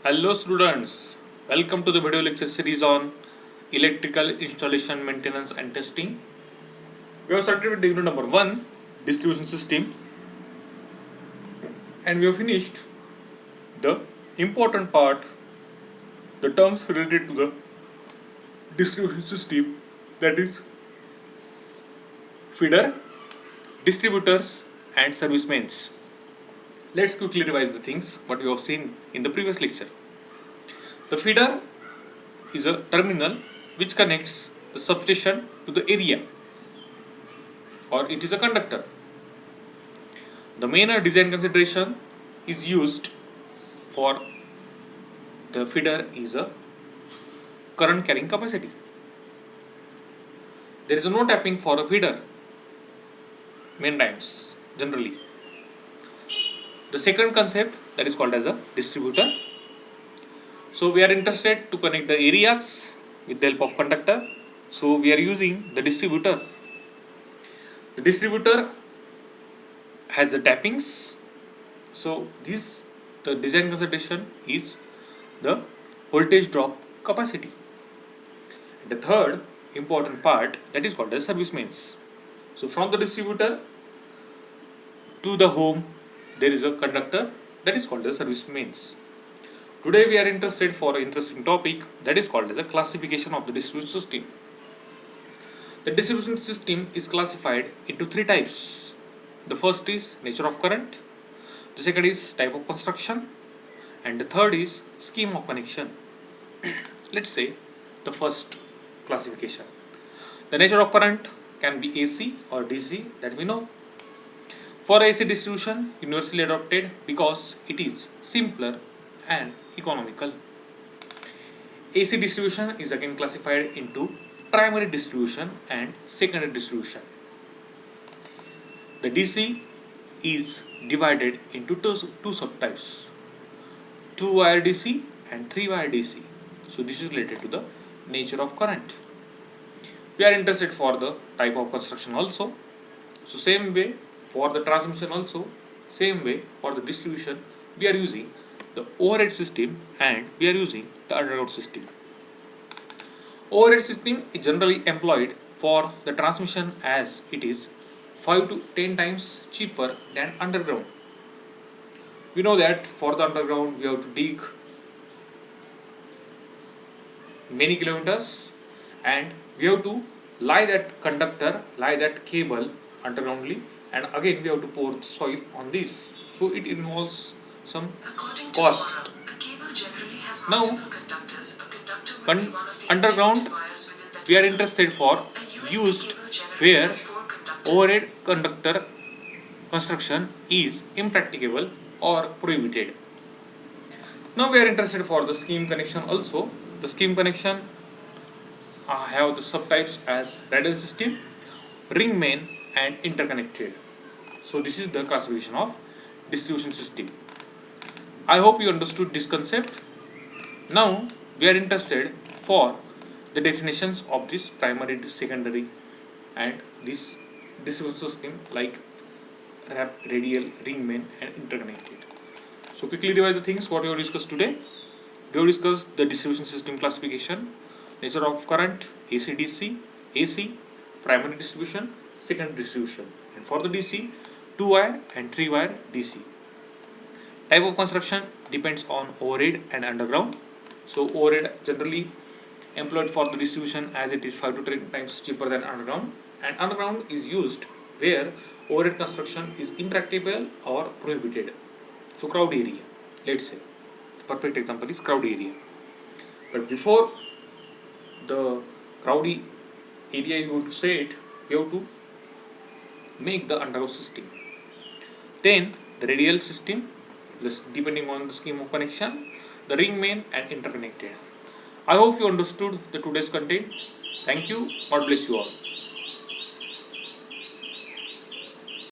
Hello students, welcome to the video lecture series on electrical installation, maintenance and testing. We have started with the unit number 1, distribution system, and we have finished the important part, the terms related to the distribution system, that is feeder, distributors and servicemen. Let's quickly revise the things what we have seen in the previous lecture. The feeder is a terminal which connects the substation to the area, or it is a conductor. The main design consideration is used for the feeder is a current carrying capacity. There is no tapping for a feeder main times generally. The second concept, that is called as a distributor. So we are interested to connect the areas with the help of conductor. So we are using the distributor. The distributor has the tappings. So this the design consideration is the voltage drop capacity. The third important part, that is called as service mains. So from the distributor to the home there is a conductor, that is called as service mains. Today we are interested for an interesting topic, that is called as the classification of the distribution system. The distribution system is classified into three types. The first is nature of current, the second is type of construction, and the third is scheme of connection. Let's say the first classification. The nature of current can be AC or DC, that we know. For AC distribution, universally adopted because it is simpler and economical. AC distribution is again classified into primary distribution and secondary distribution. The DC is divided into two subtypes, 2-wire DC and 3-wire DC. So this is related to the nature of current. We are interested for the type of construction also. So same way for the transmission also, same way for the distribution, we are using the overhead system and we are using the underground system. Overhead system is generally employed for the transmission as it is 5 to 10 times cheaper than underground. We know that for the underground we have to dig many kilometers and we have to lie that conductor, lie that cable undergroundly, and again we have to pour the soil on this. So it involves some cost. Now, underground we are interested for used where overhead conductor construction is impracticable or prohibited. Now we are interested for the scheme connection also. The scheme connection have the subtypes as radial system, ring main and interconnected. So this is the classification of distribution system. I hope you understood this concept. Now we are interested for the definitions of this primary, secondary and this distribution system like radial, ring main and interconnected. So quickly revise the things what we have discussed today. We have discussed the distribution system classification, nature of current, AC DC, AC, primary distribution, secondary distribution, and for the DC, 2-wire and 3-wire DC. Type of construction depends on overhead and underground. So overhead generally employed for the distribution as it is 5 to 10 times cheaper than underground, and underground is used where overhead construction is impracticable or prohibited. So crowd area, let's say the perfect example is crowd area. But before the crowd area is going to set, we have to make the underground system. Then the radial system, depending on the scheme of connection, the ring main and interconnected. I hope you understood the today's content. Thank you. God bless you all.